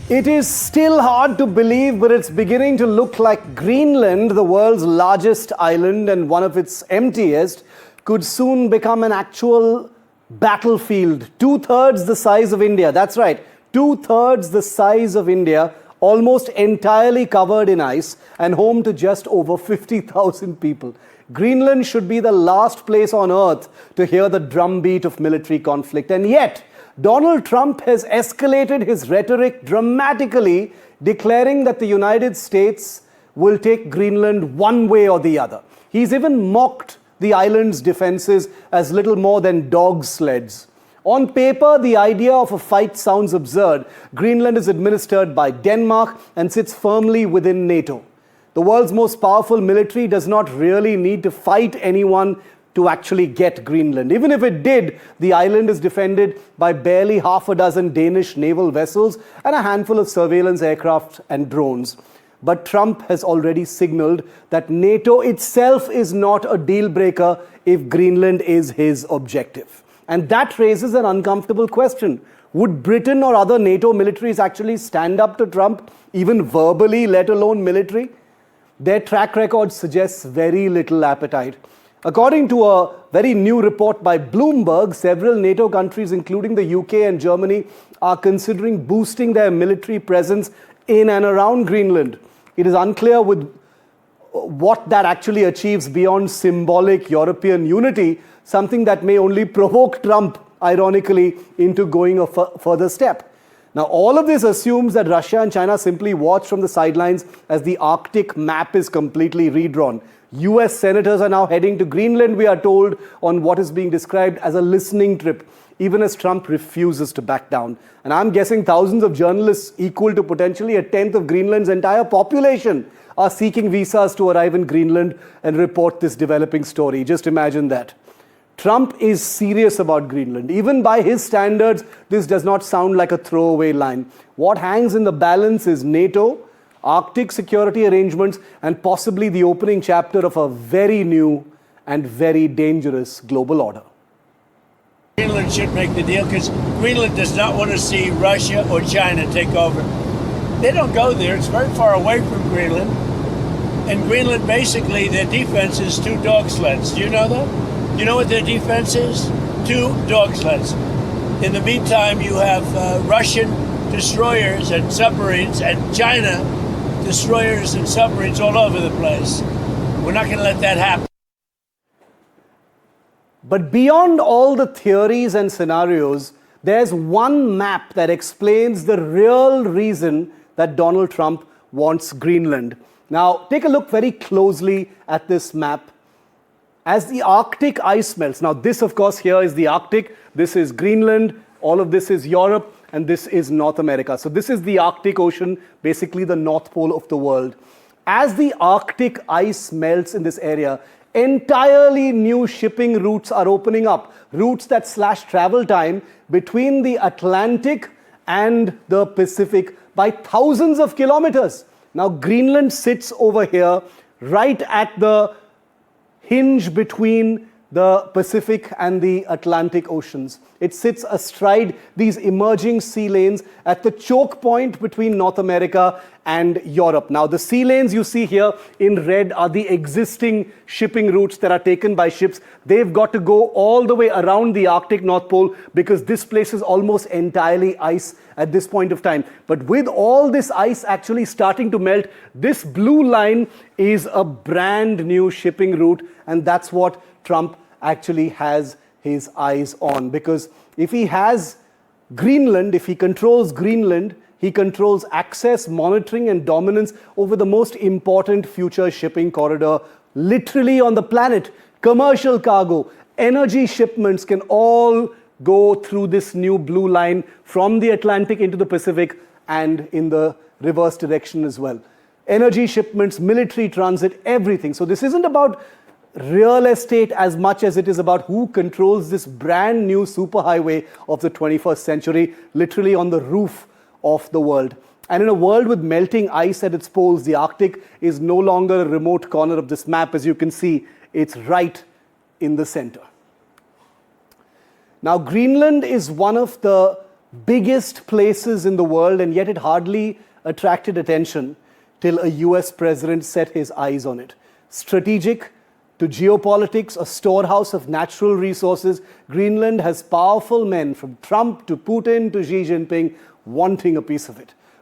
It is still hard to believe, but it's beginning to look like Greenland, the world's largest island and one of its emptiest, could soon become an actual battlefield. Two-thirds the size of India. That's right. Two-thirds the size of India, almost entirely covered in ice and home to just over 50,000 people. Greenland should be the last place on earth to hear the drumbeat of military conflict. And yet, Donald Trump has escalated his rhetoric dramatically, declaring that the United States will take Greenland one way or the other. He's even mocked the island's defenses as little more than dog sleds. On paper, the idea of a fight sounds absurd. Greenland is administered by Denmark and sits firmly within NATO. The world's most powerful military does not really need to fight anyone to actually get Greenland. Even if it did, the island is defended by barely half a dozen Danish naval vessels and a handful of surveillance aircraft and drones. But Trump has already signaled that NATO itself is not a deal breaker if Greenland is his objective. And that raises an uncomfortable question. Would Britain or other NATO militaries actually stand up to Trump, even verbally, let alone military? Their track record suggests very little appetite. According to a very new report by Bloomberg, several NATO countries, including the UK and Germany, are considering boosting their military presence in and around Greenland. It is unclear with what that actually achieves beyond symbolic European unity, something that may only provoke Trump, ironically, into going a further step. Now, all of this assumes that Russia and China simply watch from the sidelines as the Arctic map is completely redrawn. US senators are now heading to Greenland, we are told, on what is being described as a listening trip, even as Trump refuses to back down. And I'm guessing thousands of journalists, equal to potentially a tenth of Greenland's entire population, are seeking visas to arrive in Greenland and report this developing story. Just imagine that. Trump is serious about Greenland. Even by his standards, this does not sound like a throwaway line. What hangs in the balance is NATO, Arctic security arrangements, and possibly the opening chapter of a very new and very dangerous global order. Greenland should make the deal because Greenland does not want to see Russia or China take over. They don't go there. It's very far away from Greenland. And Greenland, basically, their defense is 2 dog sleds. Do you know that? You know what their defense is? 2 dog sleds. In the meantime, you have Russian destroyers and submarines and China destroyers and submarines all over the place. We're not going to let that happen. But beyond all the theories and scenarios, there's one map that explains the real reason that Donald Trump wants Greenland. Now, take a look very closely at this map. As the Arctic ice melts, now this of course here is the Arctic, this is Greenland, all of this is Europe, and this is North America. So this is the Arctic Ocean, basically the North Pole of the world. As the Arctic ice melts in this area, entirely new shipping routes are opening up, routes that slash travel time between the Atlantic and the Pacific by thousands of kilometers. Now Greenland sits over here, right at the hinge between the Pacific and the Atlantic Oceans. It sits astride these emerging sea lanes at the choke point between North America and Europe. Now, the sea lanes you see here in red are the existing shipping routes that are taken by ships. They've got to go all the way around the Arctic North Pole because this place is almost entirely ice at this point of time. But with all this ice actually starting to melt, this blue line is a brand new shipping route, and that's what Trump actually has his eyes on. Because if he has Greenland, if he controls Greenland, he controls access, monitoring, and dominance over the most important future shipping corridor literally on the planet. Commercial cargo, energy shipments can all go through this new blue line from the Atlantic into the Pacific and in the reverse direction as well. Energy shipments, military transit, everything. So this isn't about real estate as much as it is about who controls this brand new superhighway of the 21st century, literally on the roof of the world. And in a world with melting ice at its poles, the Arctic is no longer a remote corner of this map. As you can see, it's right in the center. Now, Greenland is one of the biggest places in the world, and yet it hardly attracted attention till a US president set his eyes on it. Strategic to geopolitics, a storehouse of natural resources, Greenland has powerful men from Trump to Putin to Xi Jinping wanting a piece of it.